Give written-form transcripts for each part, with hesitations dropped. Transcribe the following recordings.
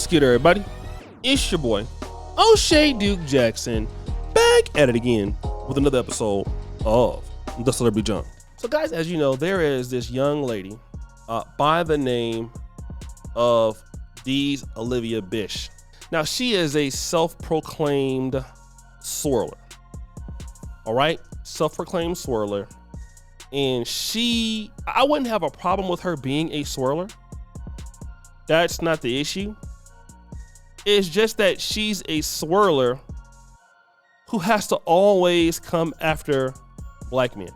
What's good, everybody? It's your boy, O'Shea Duke Jackson, back at it again with another episode of The Celebrity Junk. So guys, as you know, there is this young lady by the name of Olivia Bish. Now, she is a self-proclaimed swirler. All right? Self-proclaimed swirler. And I wouldn't have a problem with her being a swirler. That's not the issue. It's just that she's a swirler who has to always come after black men.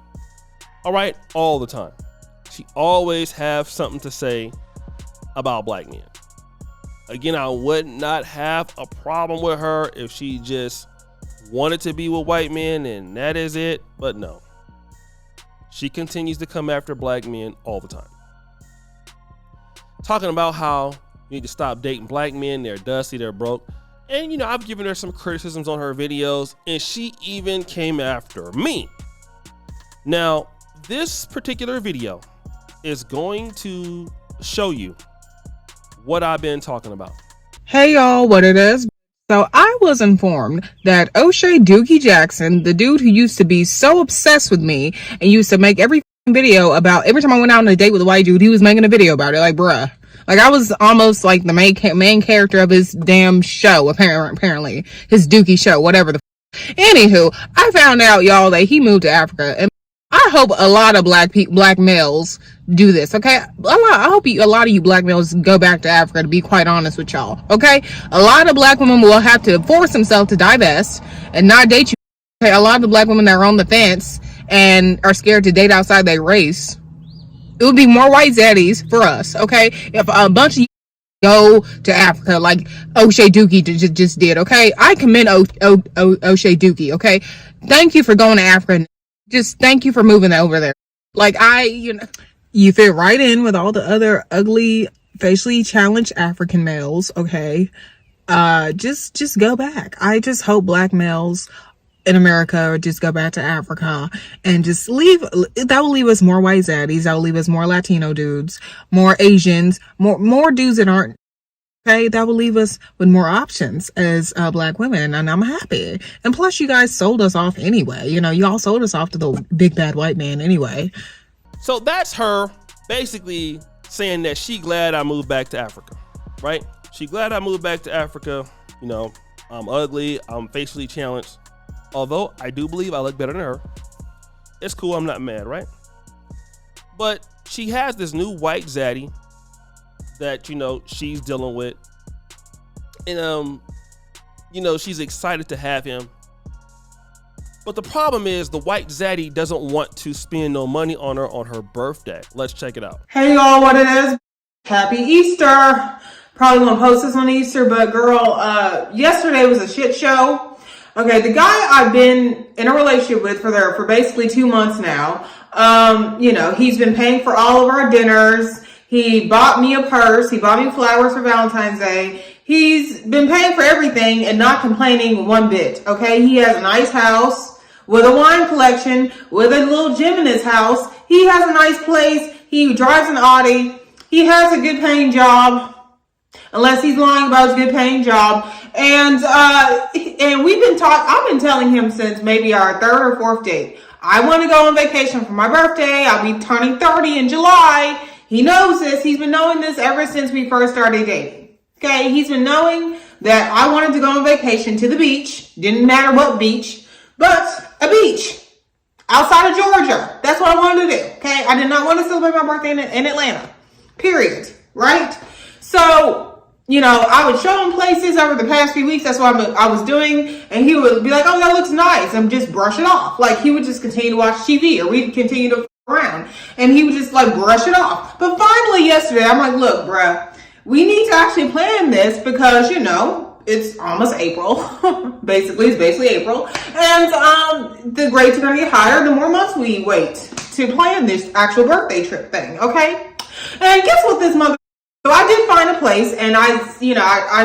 All right? All the time. She always have something to say about black men. Again, I would not have a problem with her if she just wanted to be with white men and that is it. But no. She continues to come after black men all the time. Talking about how you need to stop dating black men. They're dusty, they're broke. And, I've given her some criticisms on her videos, and she even came after me. Now, this particular video is going to show you what I've been talking about. Hey, y'all, what it is. So I was informed that O'Shea Dookie Jackson, the dude who used to be so obsessed with me and used to make every video about every time I went out on a date with a white dude, he was making a video about it. Like, bruh. Like, I was almost like the main character of his damn show, apparently. His Dookie show, whatever the Anywho, I found out, y'all, that he moved to Africa. And I hope a lot of black males do this, okay? I hope a lot of you black males go back to Africa, to be quite honest with y'all, okay? A lot of black women will have to force themselves to divest and not date you. Okay? A lot of the black women that are on the fence and are scared to date outside their race, it would be more white zaddies for us, okay? If a bunch of you go to Africa like O'Shea Dookie just did, okay? I commend O'Shea Dookie, okay? Thank you for going to Africa. Just thank you for moving over there. Like, you fit right in with all the other ugly, facially challenged African males, okay? Just go back. I just hope black males in America just go back to Africa and just leave. That will leave us more white zaddies. That will leave us more Latino dudes, more Asians, more dudes that aren't, okay? That will leave us with more options as black women, and I'm happy. And plus, you guys sold us off anyway. Y'all sold us off to the big bad white man anyway. So that's her basically saying that she glad I moved back to Africa, right? She glad I moved back to Africa. I'm ugly. I'm facially challenged. Although I do believe I look better than her. It's cool. I'm not mad, right? But she has this new white zaddy that, she's dealing with. And, she's excited to have him. But the problem is the white zaddy doesn't want to spend no money on her birthday. Let's check it out. Hey, y'all, what it is? Happy Easter. Probably gonna post this on Easter, but girl, yesterday was a shit show. Okay, the guy I've been in a relationship with for basically 2 months now, he's been paying for all of our dinners. He bought me a purse. He bought me flowers for Valentine's Day. He's been paying for everything and not complaining one bit, okay? He has a nice house with a wine collection, with a little gym in his house. He has a nice place. He drives an Audi. He has a good paying job. Unless he's lying about his good paying job. And I've been telling him since maybe our third or fourth date. I want to go on vacation for my birthday. I'll be turning 30 in July. He knows this. He's been knowing this ever since we first started dating. Okay. He's been knowing that I wanted to go on vacation to the beach. Didn't matter what beach, but a beach outside of Georgia. That's what I wanted to do. Okay. I did not want to celebrate my birthday in Atlanta. Period. Right? So, I would show him places over the past few weeks. That's what I was doing. And he would be like, oh, that looks nice. And just brush it off. Like, he would just continue to watch TV, or we'd continue to around. And he would just brush it off. But finally yesterday, I'm like, look, bruh, we need to actually plan this because, it's almost April. It's basically April. And the rates are going to get higher the more months we wait to plan this actual birthday trip thing. Okay? And guess what this mother... So I did find a place, and I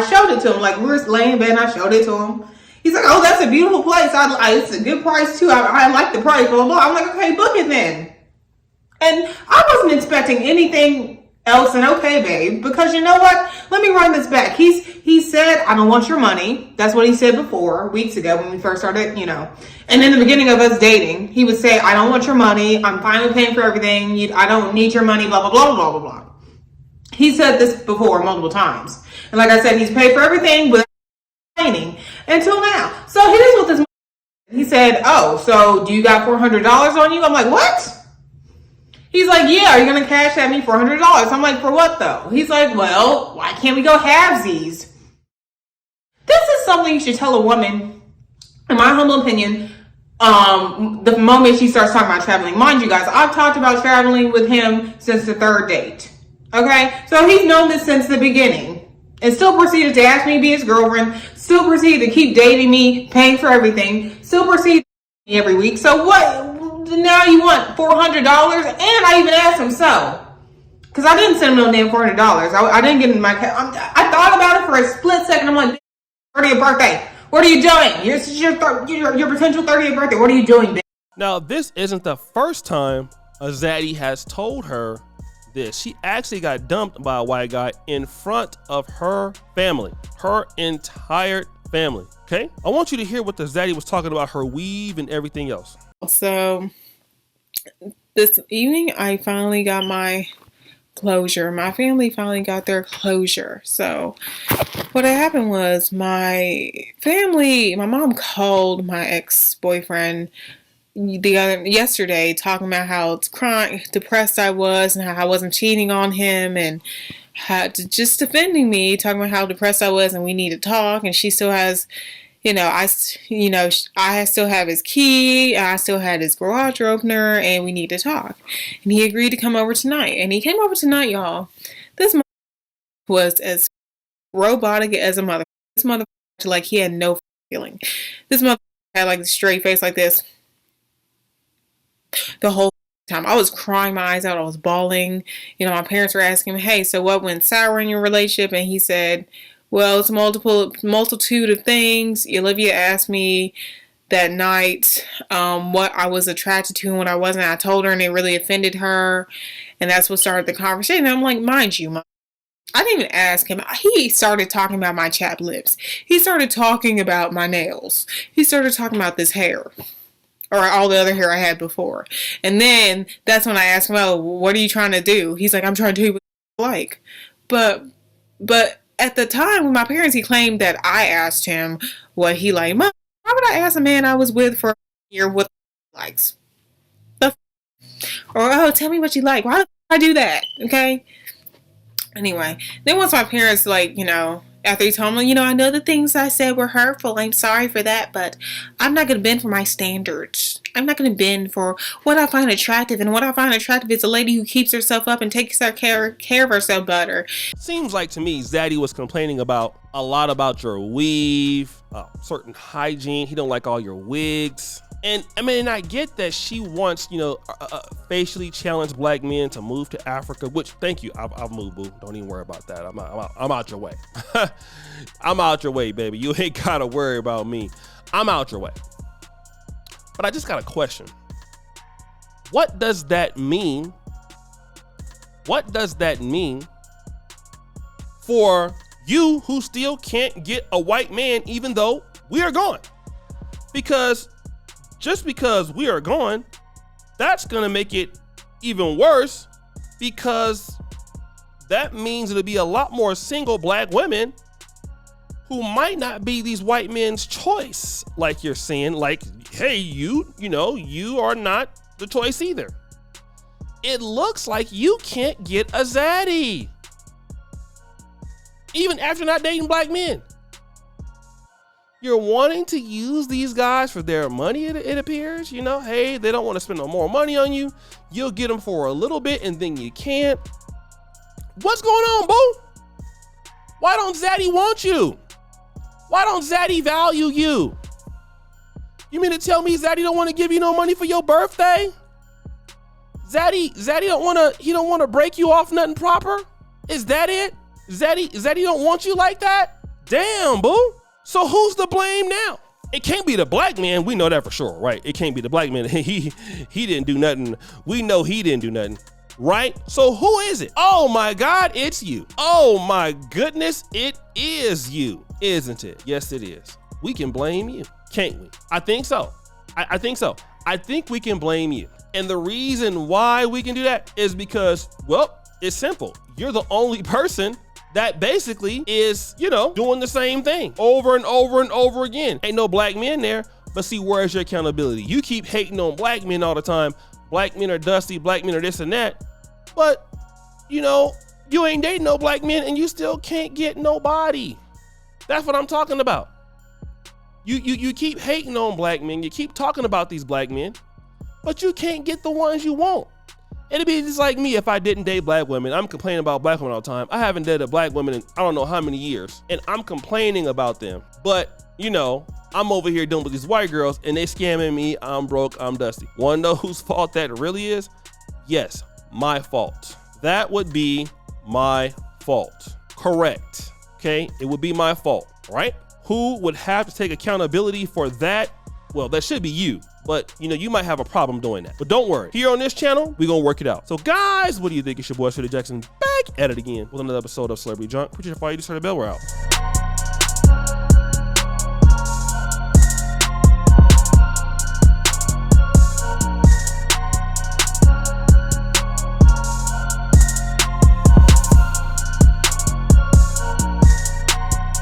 showed it to him. Like, we were laying in bed, and I showed it to him. He's like, oh, that's a beautiful place. It's a good price, too. I like the price, blah, blah, blah. I'm like, okay, book it then. And I wasn't expecting anything Elle said, okay, babe, because you know what? Let me run this back. He said, I don't want your money. That's what he said before, weeks ago when we first started, And in the beginning of us dating, he would say, I don't want your money. I'm fine with paying for everything. I don't need your money, blah, blah, blah, blah, blah, blah. He said this before multiple times. And like I said, he's paid for everything without complaining until now. So here's what this he said, oh, so do you got $400 on you? I'm like, what? He's like, yeah, are you going to cash at me $400? I'm like, for what though? He's like, well, why can't we go halvesies? This is something you should tell a woman, in my humble opinion, the moment she starts talking about traveling. Mind you guys, I've talked about traveling with him since the third date. Okay? So he's known this since the beginning. And still proceeded to ask me to be his girlfriend. Still proceeded to keep dating me, paying for everything. Still proceeded to me every week. So what? Now you want $400? And I even asked him so. Because I didn't send him no damn $400. I didn't get in my... I thought about it for a split second. I'm like, 30th birthday. What are you doing? This is your potential 30th birthday. What are you doing, bitch? Now, this isn't the first time a Zaddy has told her this. She actually got dumped by a white guy in front of her family, her entire family. Okay, I want you to hear what the Zaddy was talking about, her weave and everything else. So this evening, I finally got my closure. My family finally got their closure. So what had happened was my mom called my ex-boyfriend yesterday talking about how depressed I was and how I wasn't cheating on him and just defending me, talking about how depressed I was and we need to talk. And she still has, I still have his key, I still had his garage door opener, and we need to talk. And he agreed to come over tonight. And he came over tonight, y'all. This was as robotic as a mother. This mother, like, he had no feeling. This mother had like a straight face like this the whole time. I was crying my eyes out. I was bawling. My parents were asking him, hey, so what went sour in your relationship? And he said, well, it's a multitude of things. Olivia asked me that night what I was attracted to and what I wasn't. I told her and it really offended her. And that's what started the conversation. And I'm like, mind you, I didn't even ask him. He started talking about my chapped lips. He started talking about my nails. He started talking about this hair. Or all the other hair I had before. And then that's when I asked him, well, what are you trying to do? He's like, I'm trying to do what I like. But at the time with my parents, he claimed that I asked him what he liked. Mom, why would I ask a man I was with for a year what he likes? Or, oh, tell me what you like. Why would I do that? Okay? Anyway, then once my parents, after he told me, I know the things I said were hurtful. I'm sorry for that, but I'm not going to bend for my standards. I'm not going to bend for what I find attractive. And what I find attractive is a lady who keeps herself up and takes care of herself better. Seems like to me, Zaddy was complaining about a lot about your weave, certain hygiene. He don't like all your wigs. And I get that she wants, facially challenged black men to move to Africa, which, thank you, I've moved, boo. Don't even worry about that. I'm out your way. I'm out your way, baby. You ain't gotta worry about me. I'm out your way. But I just got a question. What does that mean? What does that mean for you who still can't get a white man even though we are gone? Because just because we are gone, that's gonna make it even worse, because that means it'll be a lot more single black women who might not be these white men's choice, like you're saying, like, hey, you are not the choice either. It looks like you can't get a Zaddy, even after not dating black men. You're wanting to use these guys for their money, it appears. Hey, they don't want to spend no more money on you. You'll get them for a little bit and then you can't. What's going on, boo? Why don't Zaddy want you? Why don't Zaddy value you? You mean to tell me Zaddy don't want to give you no money for your birthday? Zaddy don't want to break you off nothing proper? Is that it? Zaddy don't want you like that? Damn, boo. So who's to blame now? It can't be the black man. We know that for sure, right? It can't be the black man. He didn't do nothing. We know he didn't do nothing. right? So who is it? Oh my God, it's you. Oh my goodness, it is you, isn't it? Yes, it is. We can blame you, can't we? I think so. I think so. I think we can blame you. And the reason why we can do that is because, well, it's simple. You're the only person that basically is, doing the same thing over and over and over again. Ain't no black men there, but see, where's your accountability? You keep hating on black men all the time. Black men are dusty, black men are this and that. But, you ain't dating no black men and you still can't get nobody. That's what I'm talking about. You keep hating on black men. You keep talking about these black men, but you can't get the ones you want. It'd be just like me if I didn't date black women. I'm complaining about black women all the time. I haven't dated a black woman in I don't know how many years, and I'm complaining about them. But, I'm over here dealing with these white girls and they scamming me. I'm broke, I'm dusty. Wanna know whose fault that really is? Yes, my fault. That would be my fault. Correct. Okay, it would be my fault, right? Who would have to take accountability for that? Well, that should be you. But, you might have a problem doing that. But don't worry. Here on this channel, we're going to work it out. So, guys, what do you think? It's your boy, Zaddy Jackson, back at it again with another episode of Celebrity Junk. Appreciate it. You just heard the bell. We're out.